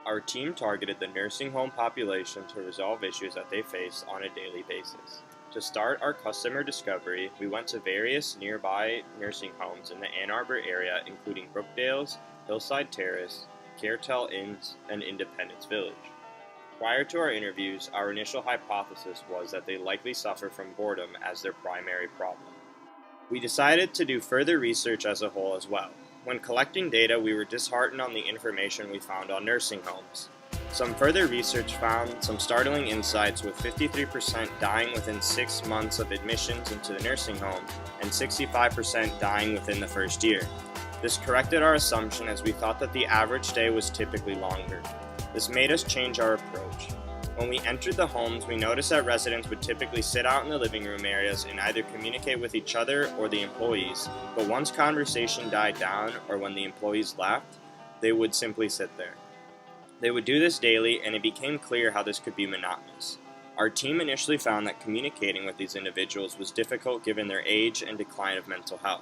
Our team targeted the nursing home population to resolve issues that they face on a daily basis. To start our customer discovery, we went to various nearby nursing homes in the Ann Arbor area, including Brookdale's, Hillside Terrace, Caretel Inns, and Independence Village. Prior to our interviews, our initial hypothesis was that they likely suffer from boredom as their primary problem. We decided to do further research as a whole as well. When collecting data, we were disheartened on the information we found on nursing homes. Some further research found some startling insights, with 53% dying within 6 months of admissions into the nursing home and 65% dying within the first year. This corrected our assumption, as we thought that the average stay was typically longer. This made us change our approach. When we entered the homes, we noticed that residents would typically sit out in the living room areas and either communicate with each other or the employees, but once conversation died down or when the employees left, they would simply sit there. They would do this daily, and it became clear how this could be monotonous. Our team initially found that communicating with these individuals was difficult given their age and decline of mental health.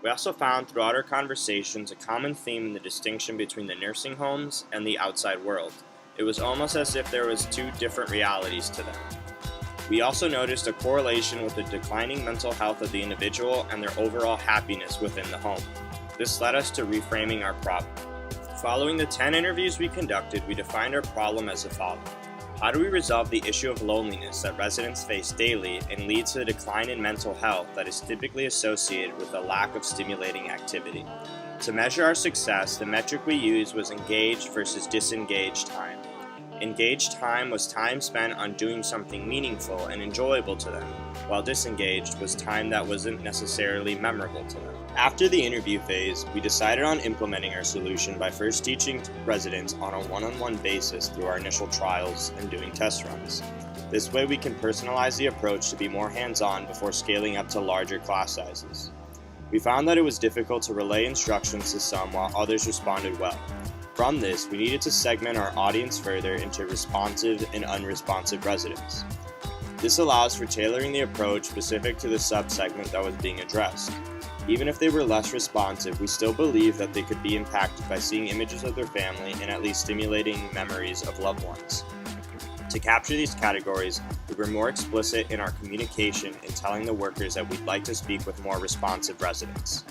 We also found throughout our conversations a common theme in the distinction between the nursing homes and the outside world. It was almost as if there was two different realities to them. We also noticed a correlation with the declining mental health of the individual and their overall happiness within the home. This led us to reframing our problem. Following the 10 interviews we conducted, we defined our problem as the following. How do we resolve the issue of loneliness that residents face daily and leads to a decline in mental health that is typically associated with a lack of stimulating activity? To measure our success, the metric we used was engaged versus disengaged time. Engaged time was time spent on doing something meaningful and enjoyable to them, while disengaged was time that wasn't necessarily memorable to them. After the interview phase, we decided on implementing our solution by first teaching residents on a one-on-one basis through our initial trials and doing test runs. This way we can personalize the approach to be more hands-on before scaling up to larger class sizes. We found that it was difficult to relay instructions to some while others responded well. From this, we needed to segment our audience further into responsive and unresponsive residents. This allows for tailoring the approach specific to the sub-segment that was being addressed. Even if they were less responsive, we still believe that they could be impacted by seeing images of their family and at least stimulating memories of loved ones. To capture these categories, we were more explicit in our communication in telling the workers that we'd like to speak with more responsive residents.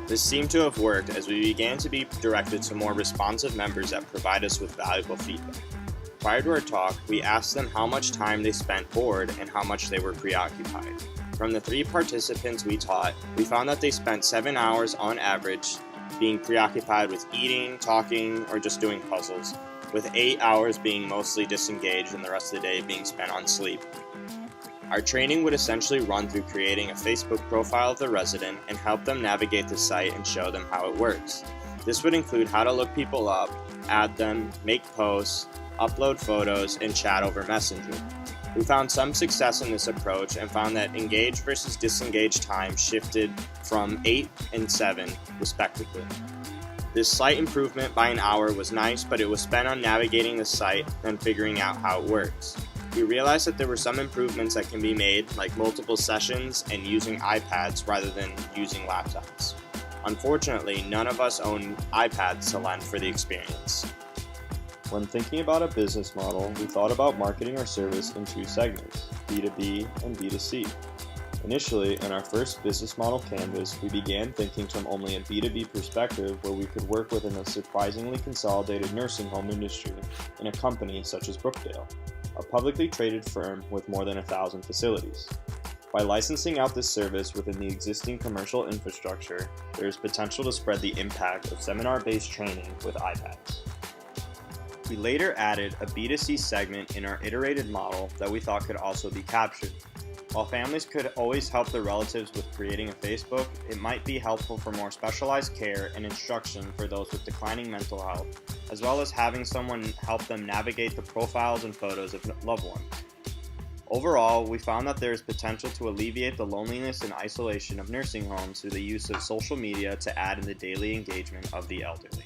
This seemed to have worked, as we began to be directed to more responsive members that provide us with valuable feedback. Prior to our talk, we asked them how much time they spent bored and how much they were preoccupied. From the 3 participants we taught, we found that they spent 7 hours on average being preoccupied with eating, talking, or just doing puzzles, with 8 hours being mostly disengaged and the rest of the day being spent on sleep. Our training would essentially run through creating a Facebook profile of the resident and help them navigate the site and show them how it works. This would include how to look people up, add them, make posts, upload photos, and chat over Messenger. We found some success in this approach and found that engaged versus disengaged time shifted from 8 and 7, respectively. This slight improvement by an hour was nice, but it was spent on navigating the site and figuring out how it works. We realized that there were some improvements that can be made, like multiple sessions and using iPads rather than using laptops. Unfortunately, none of us own iPads to lend for the experience. When thinking about a business model, we thought about marketing our service in 2 segments, B2B and B2C. Initially, in our first business model canvas, we began thinking from only a B2B perspective, where we could work within a surprisingly consolidated nursing home industry in a company such as Brookdale, a publicly traded firm with more than 1,000 facilities. By licensing out this service within the existing commercial infrastructure, there is potential to spread the impact of seminar-based training with iPads. We later added a B2C segment in our iterated model that we thought could also be captured. While families could always help their relatives with creating a Facebook, it might be helpful for more specialized care and instruction for those with declining mental health, as well as having someone help them navigate the profiles and photos of loved ones. Overall, we found that there is potential to alleviate the loneliness and isolation of nursing homes through the use of social media to add in the daily engagement of the elderly.